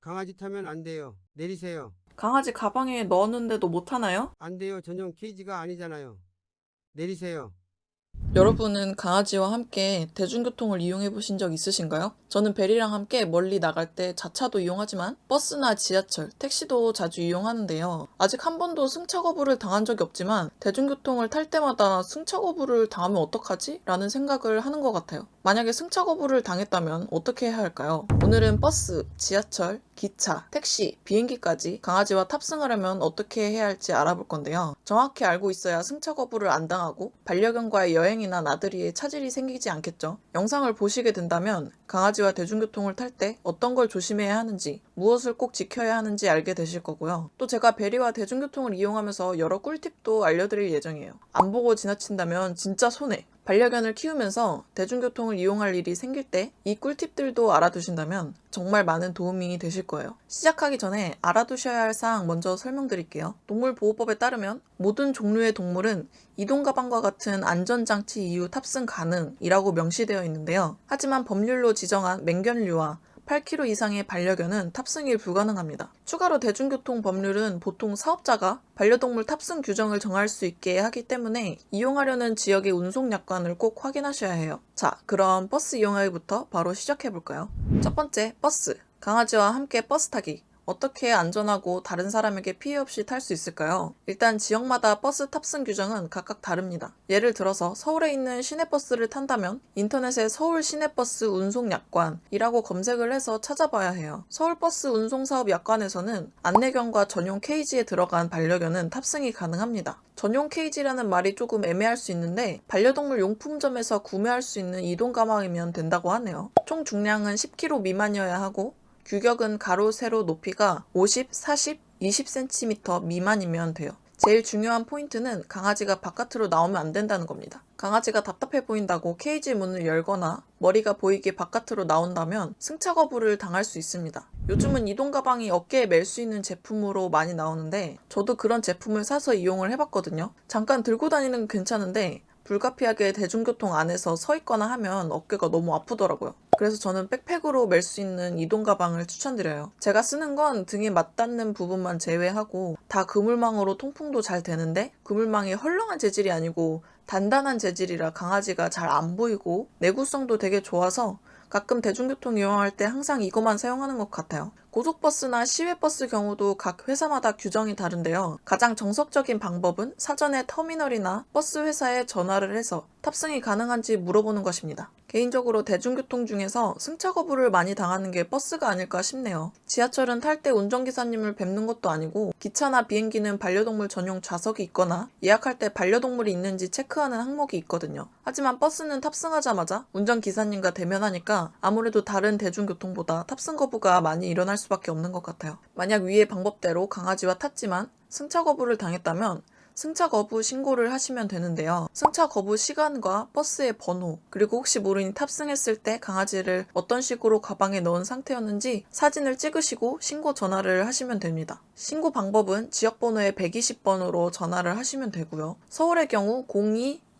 강아지 타면 안 돼요. 내리세요. 강아지 가방에 넣었는데도 못 타나요? 안 돼요. 전용 케이지가 아니잖아요. 내리세요. 여러분은 강아지와 함께 대중교통을 이용해 보신 적 있으신가요? 저는 베리랑 함께 멀리 나갈 때 자차도 이용하지만 버스나 지하철, 택시도 자주 이용하는데요. 아직 한 번도 승차 거부를 당한 적이 없지만 대중교통을 탈 때마다 승차 거부를 당하면 어떡하지? 라는 생각을 하는 것 같아요. 만약에 승차 거부를 당했다면 어떻게 해야 할까요? 오늘은 버스, 지하철, 기차, 택시, 비행기까지 강아지와 탑승하려면 어떻게 해야 할지 알아볼 건데요. 정확히 알고 있어야 승차 거부를 안 당하고 반려견과의 여행이나 나들이에 차질이 생기지 않겠죠. 영상을 보시게 된다면 강아지와 대중교통을 탈 때 어떤 걸 조심해야 하는지, 무엇을 꼭 지켜야 하는지 알게 되실 거고요. 또 제가 베리와 대중교통을 이용하면서 여러 꿀팁도 알려드릴 예정이에요. 안 보고 지나친다면 진짜 손해. 반려견을 키우면서 대중교통을 이용할 일이 생길 때 이 꿀팁들도 알아두신다면 정말 많은 도움이 되실 거예요. 시작하기 전에 알아두셔야 할 사항 먼저 설명드릴게요. 동물보호법에 따르면 모든 종류의 동물은 이동 가방과 같은 안전장치 이후 탑승 가능이라고 명시되어 있는데요. 하지만 법률로 지정한 맹견류와 8kg 이상의 반려견은 탑승이 불가능합니다. 추가로 대중교통 법률은 보통 사업자가 반려동물 탑승 규정을 정할 수 있게 하기 때문에 이용하려는 지역의 운송약관을 꼭 확인하셔야 해요. 자, 그럼 버스 이용하기부터 바로 시작해볼까요? 첫 번째, 버스. 강아지와 함께 버스 타기. 어떻게 안전하고 다른 사람에게 피해 없이 탈 수 있을까요? 일단 지역마다 버스 탑승 규정은 각각 다릅니다. 예를 들어서 서울에 있는 시내버스를 탄다면 인터넷에 서울 시내버스 운송 약관이라고 검색을 해서 찾아봐야 해요. 서울버스 운송사업 약관에서는 안내견과 전용 케이지에 들어간 반려견은 탑승이 가능합니다. 전용 케이지라는 말이 조금 애매할 수 있는데 반려동물 용품점에서 구매할 수 있는 이동 가방이면 된다고 하네요. 총 중량은 10kg 미만이어야 하고 규격은 가로, 세로 높이가 50, 40, 20cm 미만이면 돼요. 제일 중요한 포인트는 강아지가 바깥으로 나오면 안 된다는 겁니다. 강아지가 답답해 보인다고 케이지 문을 열거나 머리가 보이게 바깥으로 나온다면 승차 거부를 당할 수 있습니다. 요즘은 이동 가방이 어깨에 멜 수 있는 제품으로 많이 나오는데 저도 그런 제품을 사서 이용을 해봤거든요. 잠깐 들고 다니는 건 괜찮은데 불가피하게 대중교통 안에서 서 있거나 하면 어깨가 너무 아프더라고요. 그래서 저는 백팩으로 멜 수 있는 이동 가방을 추천드려요. 제가 쓰는 건 등에 맞닿는 부분만 제외하고 다 그물망으로 통풍도 잘 되는데 그물망이 헐렁한 재질이 아니고 단단한 재질이라 강아지가 잘 안 보이고 내구성도 되게 좋아서 가끔 대중교통 이용할 때 항상 이것만 사용하는 것 같아요. 고속버스나 시외버스 경우도 각 회사마다 규정이 다른데요. 가장 정석적인 방법은 사전에 터미널이나 버스 회사에 전화를 해서 탑승이 가능한지 물어보는 것입니다. 개인적으로 대중교통 중에서 승차 거부를 많이 당하는 게 버스가 아닐까 싶네요. 지하철은 탈 때 운전기사님을 뵙는 것도 아니고 기차나 비행기는 반려동물 전용 좌석이 있거나 예약할 때 반려동물이 있는지 체크하는 항목이 있거든요. 하지만 버스는 탑승하자마자 운전기사님과 대면하니까 아무래도 다른 대중교통보다 탑승 거부가 많이 일어날 수밖에 없는 것 같아요. 만약 위의 방법대로 강아지와 탔지만 승차 거부를 당했다면 승차 거부 신고를 하시면 되는데요. 승차 거부 시간과 버스의 번호, 그리고 혹시 모르니 탑승했을 때 강아지를 어떤 식으로 가방에 넣은 상태였는지 사진을 찍으시고 신고 전화를 하시면 됩니다. 신고 방법은 지역번호의 120번으로 전화를 하시면 되고요. 서울의 경우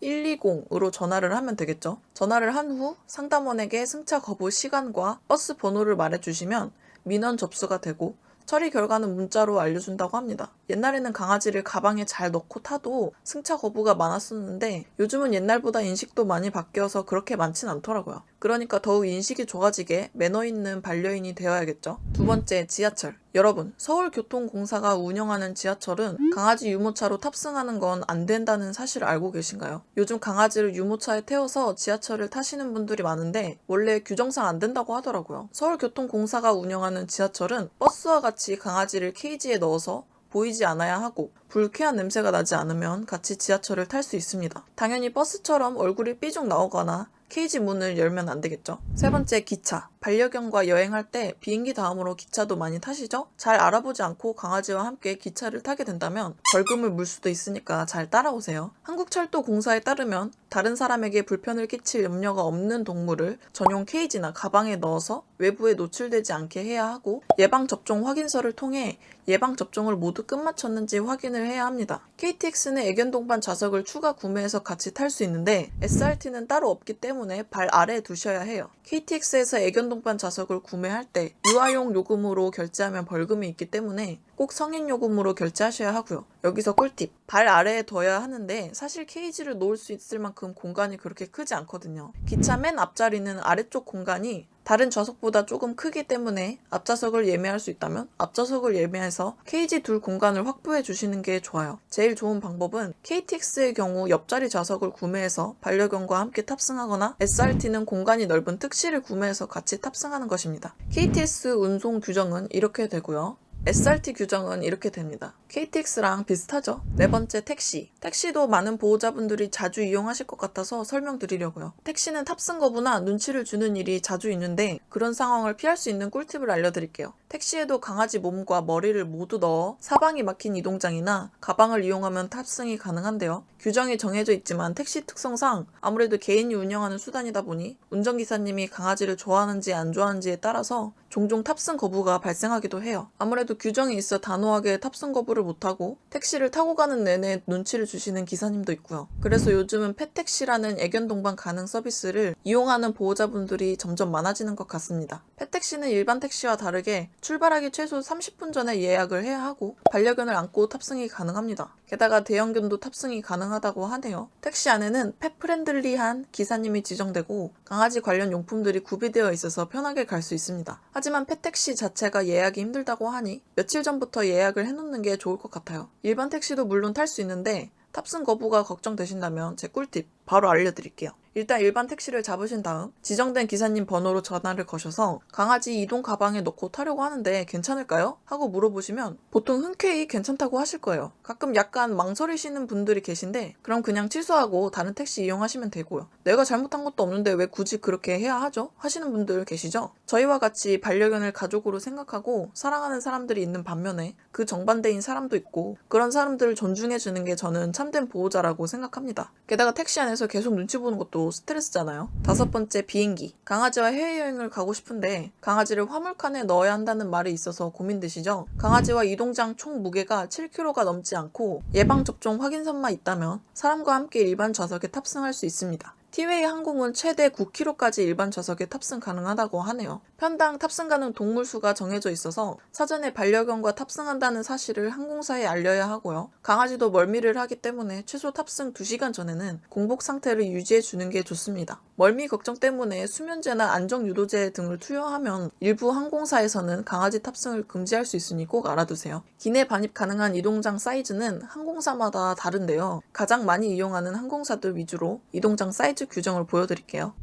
02-120으로 전화를 하면 되겠죠. 전화를 한 후 상담원에게 승차 거부 시간과 버스 번호를 말해주시면 민원 접수가 되고 처리 결과는 문자로 알려준다고 합니다. 옛날에는 강아지를 가방에 잘 넣고 타도 승차 거부가 많았었는데 요즘은 옛날보다 인식도 많이 바뀌어서 그렇게 많진 않더라고요. 그러니까 더욱 인식이 좋아지게 매너 있는 반려인이 되어야겠죠. 두 번째, 지하철. 여러분, 서울교통공사가 운영하는 지하철은 강아지 유모차로 탑승하는 건 안 된다는 사실을 알고 계신가요? 요즘 강아지를 유모차에 태워서 지하철을 타시는 분들이 많은데 원래 규정상 안 된다고 하더라고요. 서울교통공사가 운영하는 지하철은 버스와 같이 강아지를 케이지에 넣어서 보이지 않아야 하고 불쾌한 냄새가 나지 않으면 같이 지하철을 탈 수 있습니다. 당연히 버스처럼 얼굴이 삐죽 나오거나 케이지 문을 열면 안 되겠죠. 세 번째, 기차. 반려견과 여행할 때 비행기 다음으로 기차도 많이 타시죠? 잘 알아보지 않고 강아지와 함께 기차를 타게 된다면 벌금을 물 수도 있으니까 잘 따라오세요. 한국철도공사에 따르면 다른 사람에게 불편을 끼칠 염려가 없는 동물을 전용 케이지나 가방에 넣어서 외부에 노출되지 않게 해야 하고 예방접종 확인서를 통해 예방접종을 모두 끝마쳤는지 확인을 해야 합니다. KTX는 애견 동반 좌석을 추가 구매해서 같이 탈 수 있는데 SRT는 따로 없기 때문에 발 아래에 두셔야 해요. KTX에서 애견 애견 동반 좌석을 구매할 때 유아용 요금으로 결제하면 벌금이 있기 때문에 꼭 성인 요금으로 결제하셔야 하고요. 여기서 꿀팁. 발 아래에 둬야 하는데 사실 케이지를 놓을 수 있을 만큼 공간이 그렇게 크지 않거든요. 기차 맨 앞자리는 아래쪽 공간이 다른 좌석보다 조금 크기 때문에 앞좌석을 예매할 수 있다면 앞좌석을 예매해서 케이지 둘 공간을 확보해 주시는 게 좋아요. 제일 좋은 방법은 KTX의 경우 옆자리 좌석을 구매해서 반려견과 함께 탑승하거나 SRT는 공간이 넓은 특실을 구매해서 같이 탑승하는 것입니다. KTX 운송 규정은 이렇게 되고요. SRT 규정은 이렇게 됩니다. KTX랑 비슷하죠? 네 번째, 택시. 택시도 많은 보호자분들이 자주 이용하실 것 같아서 설명드리려고요. 택시는 탑승 거부나 눈치를 주는 일이 자주 있는데 그런 상황을 피할 수 있는 꿀팁을 알려드릴게요. 택시에도 강아지 몸과 머리를 모두 넣어 사방이 막힌 이동장이나 가방을 이용하면 탑승이 가능한데요. 규정이 정해져 있지만 택시 특성상 아무래도 개인이 운영하는 수단이다 보니 운전기사님이 강아지를 좋아하는지 안 좋아하는지에 따라서 종종 탑승 거부가 발생하기도 해요. 아무래도 규정이 있어 단호하게 탑승 거부를 못하고 택시를 타고 가는 내내 눈치를 주시는 기사님도 있고요. 그래서 요즘은 펫택시라는 애견 동반 가능 서비스를 이용하는 보호자분들이 점점 많아지는 것 같습니다. 펫택시는 일반 택시와 다르게 출발하기 최소 30분 전에 예약을 해야 하고 반려견을 안고 탑승이 가능합니다. 게다가 대형견도 탑승이 가능하다고 하네요. 택시 안에는 펫프렌들리한 기사님이 지정되고 강아지 관련 용품들이 구비되어 있어서 편하게 갈 수 있습니다. 하지만 펫택시 자체가 예약이 힘들다고 하니 며칠 전부터 예약을 해놓는 게 좋을 것 같아요. 일반 택시도 물론 탈 수 있는데 탑승 거부가 걱정되신다면 제 꿀팁 바로 알려드릴게요. 일단 일반 택시를 잡으신 다음 지정된 기사님 번호로 전화를 거셔서 강아지 이동 가방에 넣고 타려고 하는데 괜찮을까요? 하고 물어보시면 보통 흔쾌히 괜찮다고 하실 거예요. 가끔 약간 망설이시는 분들이 계신데 그럼 그냥 취소하고 다른 택시 이용하시면 되고요. 내가 잘못한 것도 없는데 왜 굳이 그렇게 해야 하죠? 하시는 분들 계시죠? 저희와 같이 반려견을 가족으로 생각하고 사랑하는 사람들이 있는 반면에 그 정반대인 사람도 있고 그런 사람들을 존중해주는 게 저는 참된 보호자라고 생각합니다. 게다가 택시 안에서 계속 눈치 보는 것도 스트레스잖아요. 다섯 번째, 비행기. 강아지와 해외여행을 가고 싶은데 강아지를 화물칸에 넣어야 한다는 말이 있어서 고민되시죠? 강아지와 이동장 총 무게가 7kg가 넘지 않고 예방접종 확인서만 있다면 사람과 함께 일반 좌석에 탑승할 수 있습니다. 티웨이 항공은 최대 9kg까지 일반 좌석에 탑승 가능하다고 하네요. 편당 탑승 가능 동물 수가 정해져 있어서 사전에 반려견과 탑승한다는 사실을 항공사에 알려야 하고요. 강아지도 멀미를 하기 때문에 최소 탑승 2시간 전에는 공복 상태를 유지해 주는 게 좋습니다. 멀미 걱정 때문에 수면제나 안정유도제 등을 투여하면 일부 항공사에서는 강아지 탑승을 금지할 수 있으니 꼭 알아두세요. 기내 반입 가능한 이동장 사이즈는 항공사마다 다른데요. 가장 많이 이용하는 항공사들 위주로 이동장 사이즈 규정을 보여드릴게요.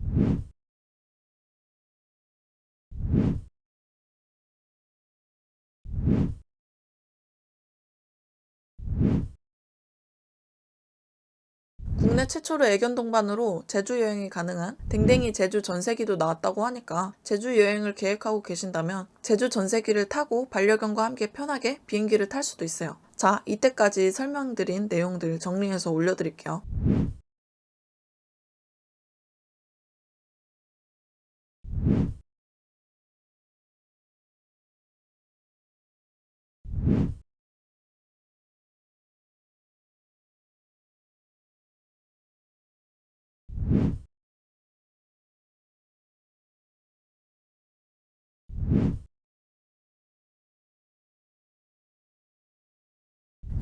국내 최초로 애견 동반으로 제주 여행이 가능한 댕댕이 제주 전세기도 나왔다고 하니까 제주 여행을 계획하고 계신다면 제주 전세기를 타고 반려견과 함께 편하게 비행기를 탈 수도 있어요. 자, 이때까지 설명드린 내용들 정리해서 올려드릴게요.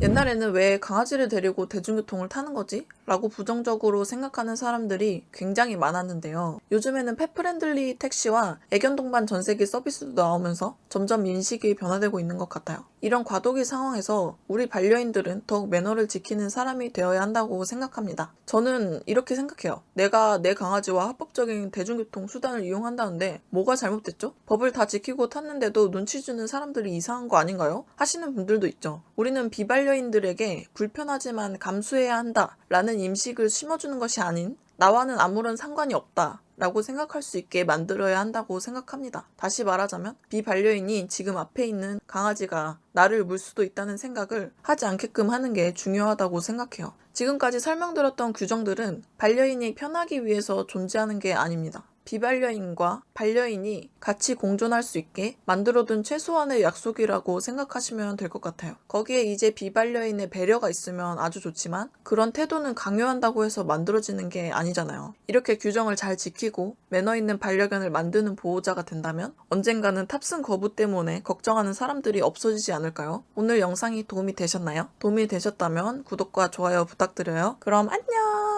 옛날에는 왜 강아지를 데리고 대중교통을 타는 거지? 라고 부정적으로 생각하는 사람들이 굉장히 많았는데요. 요즘에는 펫프렌들리 택시와 애견 동반 전세기 서비스도 나오면서 점점 인식이 변화되고 있는 것 같아요. 이런 과도기 상황에서 우리 반려인들은 더욱 매너를 지키는 사람이 되어야 한다고 생각합니다. 저는 이렇게 생각해요. 내가 내 강아지와 합법적인 대중교통 수단을 이용한다는데 뭐가 잘못됐죠? 법을 다 지키고 탔는데도 눈치 주는 사람들이 이상한 거 아닌가요? 하시는 분들도 있죠. 우리는 비반려인들에게 불편하지만 감수해야 한다 라는 인식을 심어주는 것이 아닌 나와는 아무런 상관이 없다 라고 생각할 수 있게 만들어야 한다고 생각합니다. 다시 말하자면 비반려인이 지금 앞에 있는 강아지가 나를 물 수도 있다는 생각을 하지 않게끔 하는 게 중요하다고 생각해요. 지금까지 설명드렸던 규정들은 반려인이 편하기 위해서 존재하는 게 아닙니다. 비반려인과 반려인이 같이 공존할 수 있게 만들어둔 최소한의 약속이라고 생각하시면 될 것 같아요. 거기에 이제 비반려인의 배려가 있으면 아주 좋지만 그런 태도는 강요한다고 해서 만들어지는 게 아니잖아요. 이렇게 규정을 잘 지키고 매너 있는 반려견을 만드는 보호자가 된다면 언젠가는 탑승 거부 때문에 걱정하는 사람들이 없어지지 않을까요? 오늘 영상이 도움이 되셨나요? 도움이 되셨다면 구독과 좋아요 부탁드려요. 그럼 안녕!